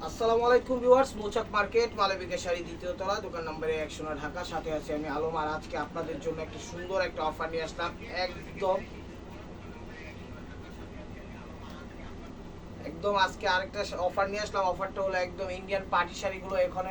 আসসালামু আলাইকুম ভিউয়ার্স, মৌচাক মার্কেট মালবিকা শাড়ি দ্বিতীয় তলা, দোকান নম্বরে 109 ঢাকা। সাথে আছি আমি আলম। আর আজকে আপনাদের জন্য একটা সুন্দর একটা অফার নিয়ে আসলাম। একদম একদম আজকে আরেকটা অফার নিয়ে আসলাম। অফারটা হলো একদম ইন্ডিয়ান পার্টি শাড়িগুলো এখানে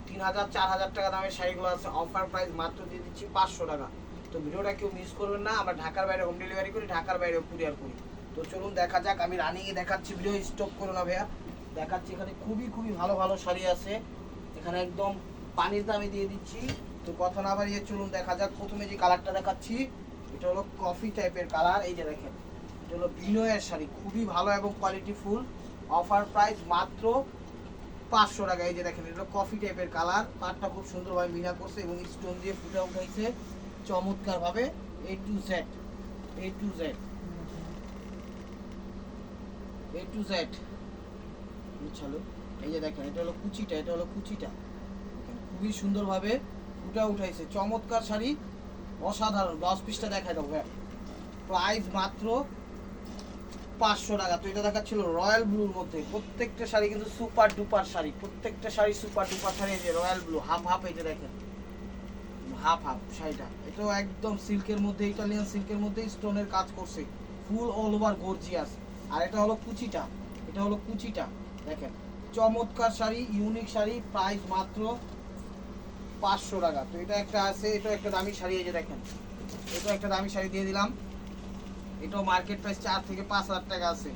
3000 4000 টাকা দামের শাড়িগুলো আছে। অফার প্রাইস মাত্র দিয়ে দিচ্ছি 500 টাকা। তো ভিডিওটা কেউ মিস করবেন না। আমরা ঢাকার বাইরে হোম ডেলিভারি করি, ঢাকার বাইরেও কুরিয়ার করি। তো চলুন দেখা যাক। আমি রানিংয়ে দেখাচ্ছি, ভিডিও স্টপ করো না ভাইয়া। দেখাচ্ছি এখানে খুবই খুবই ভালো ভালো শাড়ি আছে। এখানে একদম পানির দামে দিয়ে দিচ্ছি। তো কথা না বাড়িয়ে চলুন দেখা যাক। প্রথমে যে কালারটা দেখাচ্ছি, এটা হলো কফি টাইপের কালার। এই যে দেখেন, এটা হলো বিনয়ের শাড়ি, খুবই ভালো এবং কোয়ালিটি ফুল। অফার প্রাইস মাত্র 500 টাকা। এই যে দেখেন, এটা কফি টাইপের কালার, পাটটা খুব সুন্দরভাবে মিনা করছে এবং স্টোন দিয়ে ফুটে উঠাইছে চমৎকার ভাবে। এ to Z, A to Z, A to Z বুঝছালো। এই যে দেখেন, এটা হলো কুচিটা, এটা হলো কুচিটা দেখেন, খুবই সুন্দরভাবে ফুটে উঠাইছে চমৎকার শাড়ি, অসাধারণ। ব্লাউজ পিসটা দেখাই দাও ভাই। প্রাইস মাত্র 500 টাকা। তো এটা দেখাচ্ছিল রয়্যাল ব্লুর মধ্যে। প্রত্যেকটা শাড়ি কিন্তু সুপার ডুপার শাড়ি, প্রত্যেকটা শাড়ি সুপার ডুপার শাড়ি। এই যে রয়্যাল ব্লু হাফ হাফ, এই যে দেখেন হাফ হাফ শাড়িটা, এটাও একদম সিল্কের মধ্যে, ইটালিয়ান সিল্কের মধ্যে স্টোনের কাজ করছে, ফুল অল ওভার গর্জিয়াস। আর এটা হলো কুচিটা, এটা হলো কুচিটা দেখেন, চমৎকার শাড়ি, ইউনিক শাড়ি। প্রাইস মাত্র 500 টাকা। তো এটা একটা আছে, এটা একটা দামি শাড়ি। এই যে দেখেন, এটা একটা দামি শাড়ি দিয়ে দিলাম। এটাও মার্কেট প্রাইস 4 থেকে 5 হাজার টাকা আছে।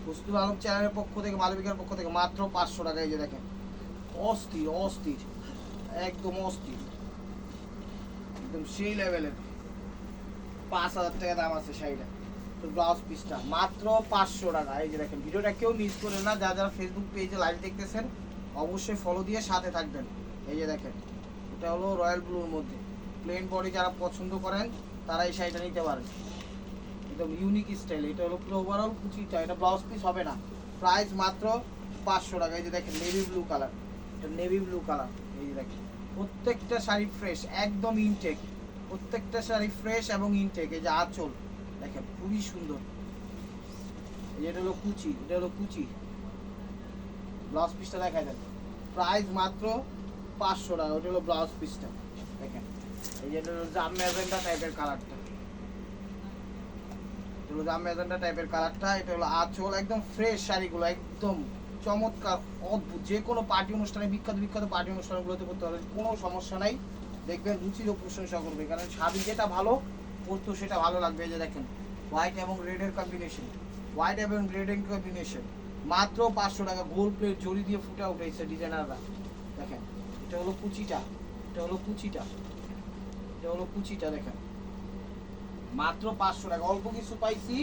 মুস্তুল আলম চ্যানেলের পক্ষ থেকে, মালবিকার পক্ষ থেকে মাত্র 500 টাকা। এই যে দেখেন, অস্থির অস্থির, একদম অস্থির, একদম সেই লেভেলের। 5 হাজার টাকা দাম আছে শাড়িটা। তো ব্লাউজ পিসটা মাত্র 500 টাকা। এই যে দেখেন, ভিডিওটা কেউ মিস করেন না। যারা যারা ফেসবুক পেজে লাইভ দেখতেছেন অবশ্যই ফলো দিয়ে সাথে থাকবেন। এই যে দেখেন, এটা হলো রয়্যাল ব্লুর মধ্যে। প্লেন বডি যারা পছন্দ করেন তারা এই শাড়িটা নিতে পারেন, একদম ইউনিক স্টাইল। এটা হলো পুরো ওভারঅল কুচিটা, এটা ব্লাউজ পিস হবে না। প্রাইস মাত্র 500 টাকা। এই যে দেখেন, নেভি ব্লু কালার, এটা নেভি ব্লু কালার। এই যে দেখেন, প্রত্যেকটা শাড়ি ফ্রেশ, একদম ইনটেক, প্রত্যেকটা শাড়ি ফ্রেশ এবং ইনটেক। এই যে আঁচল দেখেন, খুবই সুন্দর। এই যে এটা হলো কুচি, এটা হলো কুচি। ব্লাউজ পিসটা দেখা যায়, প্রাইস মাত্র 500 টাকা। ওটা হলো ব্লাউজ পিসটা দেখেন। এই যে এটা হলো জাম ম্যাজেন্টা টাইপের কালারটা, মেজেন্টা টাইপের কালারটা। এটা হলো আঁচল, একদম ফ্রেশ শাড়িগুলো, একদম চমৎকার অদ্ভুত। যে কোনো পার্টি অনুষ্ঠানে, বিখ্যাত বিখ্যাত পার্টি অনুষ্ঠানগুলোতে করতে পারবে, কোনো সমস্যা নাই। দেখবেন রুচিরও প্রশংসা করবে, কারণ শাড়ি যেটা ভালো পরতো সেটা ভালো লাগবে। এই যে দেখেন, হোয়াইট এবং রেডের কম্বিনেশন, হোয়াইট এবং রেডের কম্বিনেশন। মাত্র 500 টাকা। গোল্ড প্লেট জড়ি দিয়ে ফুটে উঠেছে ডিজাইনাররা দেখেন। এটা হলো কুচিটা, এটা হলো কুচিটা, এটা হলো কুচিটা দেখেন, মাত্র 500 টাকা। অল্প কিছু পাইছি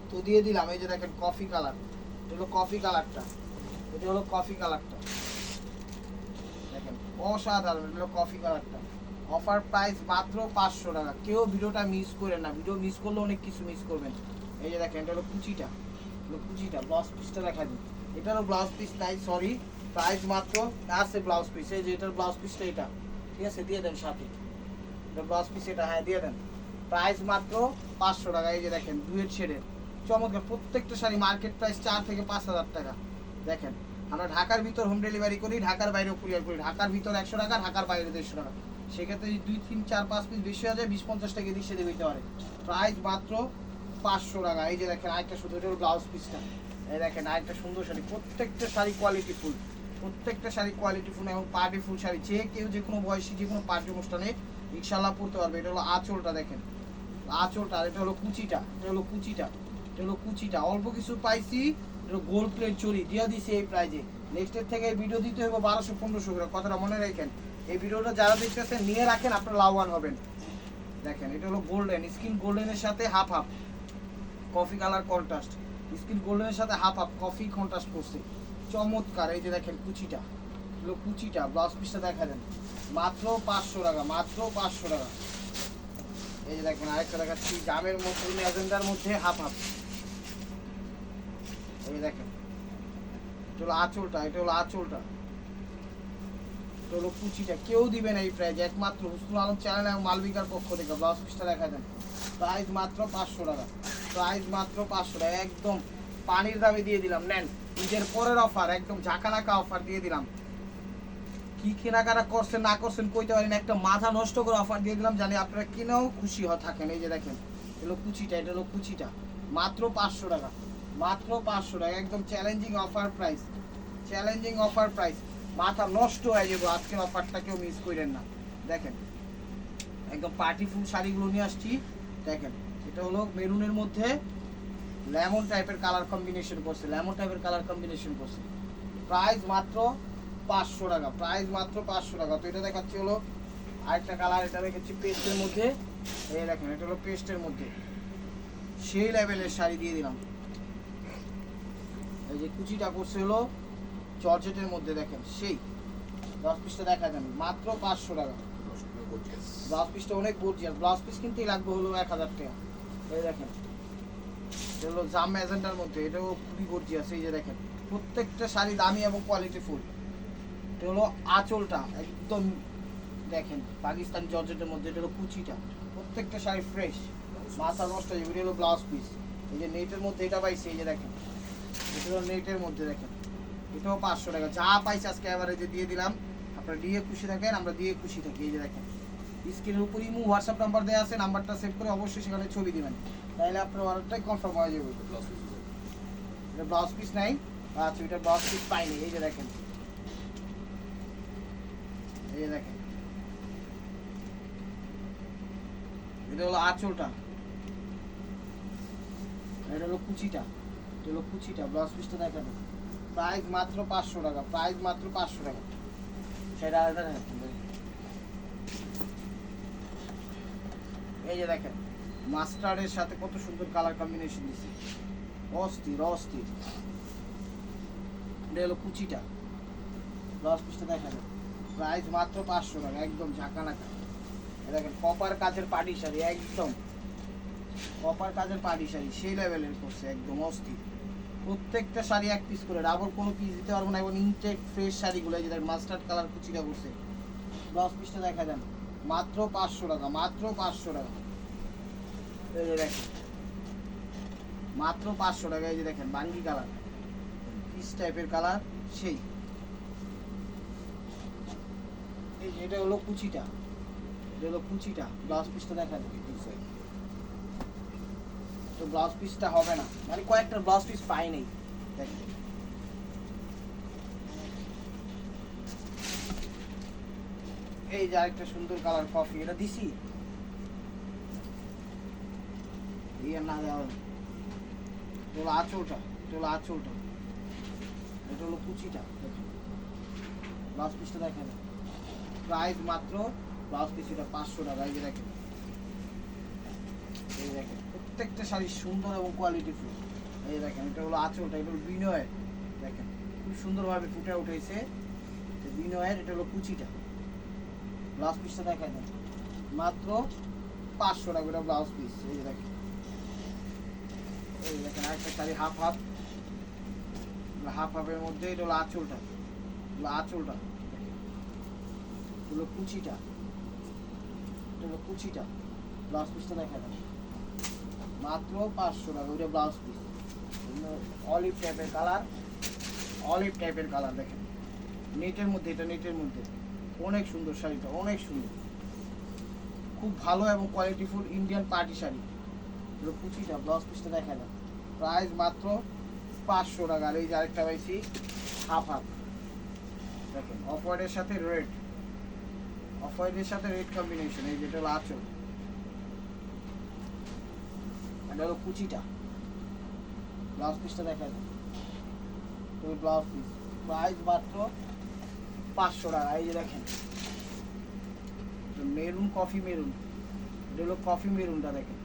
তো দিয়ে দিলাম। এই যে দেখেন কফি কালার, এটা হলো কফি কালারটা, এটা হলো কফি কালারটা দেখেন, অসাধারণ। এটা হলো কফি কালারটা। অফার প্রাইস মাত্র 500 টাকা। কেউ ভিডিওটা মিস করেন না, ভিডিও মিস করলে অনেক কিছু মিস করবেন। এই যে দেখেন, এটা হলো কুচিটা, হলো কুচিটা। ব্লাউজ পিসটা দেখা দিন, এটা হলো ব্লাউজ পিস নাই, সরি। প্রাইস মাত্র আছে ব্লাউজ পিস। এই যে এটার ব্লাউজ পিসটা এটা, ঠিক আছে, দিয়ে দেন সাথে। এটা ব্লাউজ পিস এটা, হ্যাঁ দিয়ে দেন। প্রাইস মাত্র 500 টাকা। এই যে দেখেন, ডুয়েট শেডের চমৎকার। প্রত্যেকটা শাড়ি মার্কেট প্রাইস 4 থেকে 5 হাজার টাকা। দেখেন, আমরা ঢাকার ভিতর হোম ডেলিভারি করি, ঢাকার বাইরেও কুরিয়ার করি। ঢাকার ভিতর 100 টাকা, ঢাকার বাইরে 150 টাকা। সেক্ষেত্রে 2 3 4 5 পিস বেশি হয়ে যায়, 20 50 টাকা দিয়ে সেটা দিতে পারে। প্রাইস মাত্র 500 টাকা। এই যে দেখেন আরেকটা শুধু, এটা ব্লাউজ পিসটা। এই দেখেন আরেকটা সুন্দর শাড়ি, প্রত্যেকটা শাড়ি কোয়ালিটি ফুল, প্রত্যেকটা শাড়ি কোয়ালিটি ফুল এবং পার্টি ফুল শাড়ি। যে কেউ যে কোনো বয়সী যে কোনো পার্টি অনুষ্ঠানে ইনশাল্লাহ পরতে পারবে। এটা হলো আঁচলটা দেখেন, আঁচলটা। এটা হলো কুচিটা, এটা হলো কুচিটা, এটা হলো কুচিটা। অল্প কিছু পাইছি, এটা গোল্ড প্লেট চুরি দিয়ে দিছি এই প্রাইজে। নেক্সটের থেকে ভিডিও দিতে হবে 1200 1500 করে, কথাটা মনে রাখেন। এই ভিডিওটা যারা দেখতেছেন নিয়ে রাখেন, আপনারা লাভবান হবেন। দেখেন, এটা হলো গোল্ডেন, স্কিন গোল্ডেনের সাথে half half coffee colour contrast, skin গোল্ডেনের সাথে হাফ হাফ কফি কন্ট্রাস্ট করছে চমৎকার। এই যে দেখেন কুচিটা, হলো কুচিটা। ব্লাউজ পিসটা দেখা দেন, মাত্র 500 টাকা, মাত্র 500 টাকা। এই যে দেখেন আরেকটা দেখাচ্ছি, জামের মধ্যে ম্যাজেন্ডার মধ্যে হাফ হাফ। এই যে দেখেন, এটা হলো আঁচলটা, এটা হলো আঁচলটা, এটা হলো কুচিটা। কেউ দিবে না এই প্রাইজ, একমাত্র হুসনুল আলম চ্যানেল এবং মালবিকার পক্ষ থেকে। ব্লাউজ পিসটা দেখা দেন, প্রাইস মাত্র 500 টাকা, প্রাইস মাত্র 500 টাকা। একদম পানির দামে দিয়ে দিলাম, নেন ঈদের পরের অফার, একদম ঝাঁকানাকা অফার দিয়ে দিলাম। কি কেনাকাটা করছেন না করছেন কইতে পারেন, একটা মাথা নষ্ট করে অফার দিয়ে দিলাম, জানি আপনারা কিনেও খুশি থাকেন। এই যে দেখেন, এলো কুচিটা, এটা হলো কুচিটা, মাত্র 500 টাকা, মাত্র 500 টাকা, একদম challenging offer price, challenging offer price, মাথা নষ্ট হয়ে যাবো আজকের অফারটা, কেউ মিস করেন না। দেখেন একদম পার্টি ফুল শাড়িগুলো নিয়ে আসছি, দেখেন এটা হলো মেরুনের মধ্যে লেমন টাইপের কালার কম্বিনেশন করছে, লেমন টাইপের কালার কম্বিনেশন করছে, প্রাইস মাত্র 500 টাকা, প্রাইস মাত্র 500 টাকা। তো এটা দেখাচ্ছি হলো আরেকটা কালার, এটা দেখাচ্ছি পেস্টের মধ্যে, এই দেখেন এটা হলো পেস্টের মধ্যে, সেই লেভেলের শাড়ি দিয়ে দিলাম। এই যে কুচিটা করছে হলো জর্জেটের মধ্যে, দেখেন সেই 10 পিসটা দেখা যান মাত্র 500 টাকা। ব্লাউজ পিসটা অনেক গর্জিয়াস, ব্লাউজ পিস কিনতেই লাগবে হলো 1000 টাকা। এই দেখেন এটা হলো জাম ম্যাজেন্টার মধ্যে, এটাও খুবই গর্জিয়াস। এই যে দেখেন প্রত্যেকটা শাড়ি দামি এবং কোয়ালিটি ফুল। এটা হলো আঁচলটা একদম দেখেন পাকিস্তানি জর্জেটের মধ্যে, এটা হলো কুচিটা, প্রত্যেকটা শাড়ি ফ্রেশ, মাথা নষ্ট হয়ে যাবে। এটা হলো ব্লাউজ পিস, এই যে নেটের মধ্যে এটা পাইছে, এই যে দেখেন এটা হলো নেটের মধ্যে, দেখেন এটাও 500 টাকা। যা পাইছে আজকে এভারেজে দিয়ে দিলাম, আপনারা দিয়ে খুশি থাকেন, আমরা দিয়ে খুশি থাকি। এই যে দেখেন স্ক্রিনের উপর ইমো হোয়াটসঅ্যাপ নাম্বার দেওয়া আছে, নাম্বারটা সেভ করে অবশ্যই সেখানে ছবি দিবেন, তাহলে আপনার অর্ডারটাই কনফার্ম হয়ে যাবে। এটা ব্লাউজ পিস নাই, আচ্ছা এটা ব্লাউজ পিস পাইনি। এই যে দেখেন, এই যে দেখেন এটা হলো আঁচলটা, এটা হলো কুচিটা, এটা হলো কুচিটা, ব্লাউজ পিসটা দেখেন, প্রাইস মাত্র 500 টাকা, প্রাইস মাত্র 500 টাকা। সেটা এই যে দেখেন মাস্টার্ডের সাথে কত সুন্দর কালার কম্বিনেশন দিচ্ছে, অস্থির অস্থির। এটা হলো কুচিটা, ব্লাউজ পিসটা দেখেন, প্রাইস মাত্র 500 টাকা, একদম ঝাঁকানাকা। দেখেন কপার কাজের পাটি শাড়ি, একদম কপার কাজের পাটি শাড়ি, সেই লেভেলের করছে, একদম অস্থির। প্রত্যেকটা শাড়ি এক পিস করে, ডাবল কোনো পিস দিতে পারবো না, এবং ইনটেক ফ্রেশ শাড়িগুলো। এই যে দেখেন মাস্টার্ড কালার কুচিটা করছে, ব্লাউজ পিসটা দেখা যান মাত্র 500 টাকা, মাত্র 500 টাকা। এই যে দেখেন মাত্র 500 টাকা। এই যে দেখেন বাঙ্গি কালার, পিস টাইপের কালার, সেই এই যে এটা হলো কুচিটা, এটা হলো কুচিটা, ব্লাউজ পিসটা দেখা যাবে। তো ব্লাউজ পিসটা হবে না, মানে কয়েকটা ব্লাউজ পিস পাই নাই। দেখেন এই যে আরেকটা সুন্দর কালার কফি, এটা দিছি ইয়ে না দেওয়া, এটা হলো আঁচলটা, এটা হলো আঁচলটা, এটা হলো কুচিটা, দেখেন ব্লাউজ পিসটা দেখেন, প্রাইস মাত্র ব্লাউজ পিস এটা 500 টাকা। এই যে দেখেন, এই দেখেন প্রত্যেকটা শাড়ি সুন্দর এবং কোয়ালিটি ফুল। এই দেখেন এটা হলো আঁচলটা, এটা হলো বিনয়ের, দেখেন খুব সুন্দরভাবে ফুটে উঠেছে বিনয়ের। এটা হলো কুচিটা, ব্লাউজ পিসটা দেখা যায় মাত্র 500 টাকা এটা ব্লাউজ পিস। এই যে দেখেন, এই দেখেন আরেকটা শাড়ি হাফ হাফ, হাফ হাফের মধ্যে, এটা হলো আঁচলটা, আঁচলটা হলো কুচিটা, এটা হলো কুচিটা, ব্লাউজ পিসটা দেখা যায় মাত্র 500 টাকা ওইটা ব্লাউজ পিস। অলিভ টাইপের কালার, অলিভ টাইপের কালার, দেখেন নেটের মধ্যে, এটা নেটের মধ্যে অনেক সুন্দর শাড়িটা, অনেক সুন্দর, খুব ভালো এবং কোয়ালিটিফুল ইন্ডিয়ান পার্টি শাড়ি। এগুলো কুচিটা, ব্লাউজ পিসটা দেখা যায় প্রাইস মাত্র 500 টাকা। আর এই যে আরেকটা পাইছি হাফ হাফ, দেখেন অফ হোয়াইটের সাথে রেড, অফ হোয়াইটের সাথে রেড কম্বিনেশন। এই যেটা হলো আঁচল, এটা হলো কুচিটা, ব্লাউজ পিসটা দেখা যায় ব্লাউজ পিস, প্রাইস মাত্র 500 টাকা। এই যে দেখেন মেরুন, কফি মেরুন, এটা হলো কফি মেরুনটা, দেখেন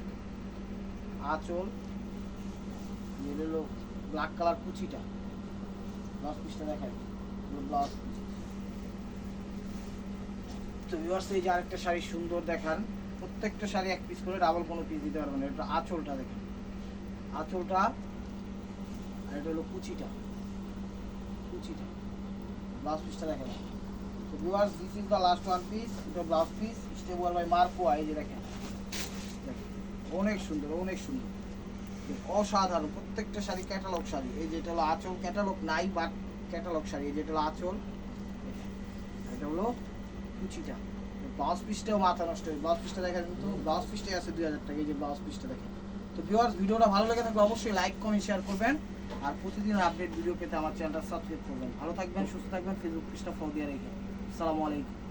আঁচল, এটা হলো ব্ল্যাক কালার কুচিটা, ব্লাউজ পিসটা দেখায় ব্লাউজ পিস। তো ভিউয়ার্স এই যে আরেকটা শাড়ি সুন্দর দেখান, প্রত্যেকটা শাড়ি এক পিস করে, ডাবল কোনো পিস দিতে পারবেন না। এটা আঁচলটা দেখেন, আঁচলটা, আর এটা হলো কুচিটা, কুচিটা, ব্লাউজ পিসটা দেখা যায়। তো viewers this is the last one piece, এটা ব্লাউজ পিস স্টেবল বাই মার্কোয়া। এই যে দেখেন, অনেক সুন্দর, অনেক সুন্দর, অসাধারণ প্রত্যেকটা শাড়ি ক্যাটালগ শাড়ি। এই যে এটা হলো আঁচল, ক্যাটালগ নাই বাট ক্যাটালগ শাড়ি। এই যে এটা হলো আঁচল, এটা হলো কুচিটা। ব্লাউজ পিসটাও মাথা নষ্ট হয়। ব্লাউজ পিসটা দেখা কিন্তু ব্লাউজ পিসটাই আছে 2000 টাকা। এই যে ব্লাউজ পিসটা দেখেন। তো ভিউয়ার্স, ভিডিওটা ভালো লেগে থাকলে অবশ্যই লাইক কমেন্ট শেয়ার করবেন আর প্রতিদিন আপডেট ভিডিও পেতে আমার চ্যানেলটা সাবস্ক্রাইব করবেন। ভালো থাকবেন, সুস্থ থাকবেন, ফেসবুক পেজটা ফলো দিয়ে রেখে। আসসালামু আলাইকুম।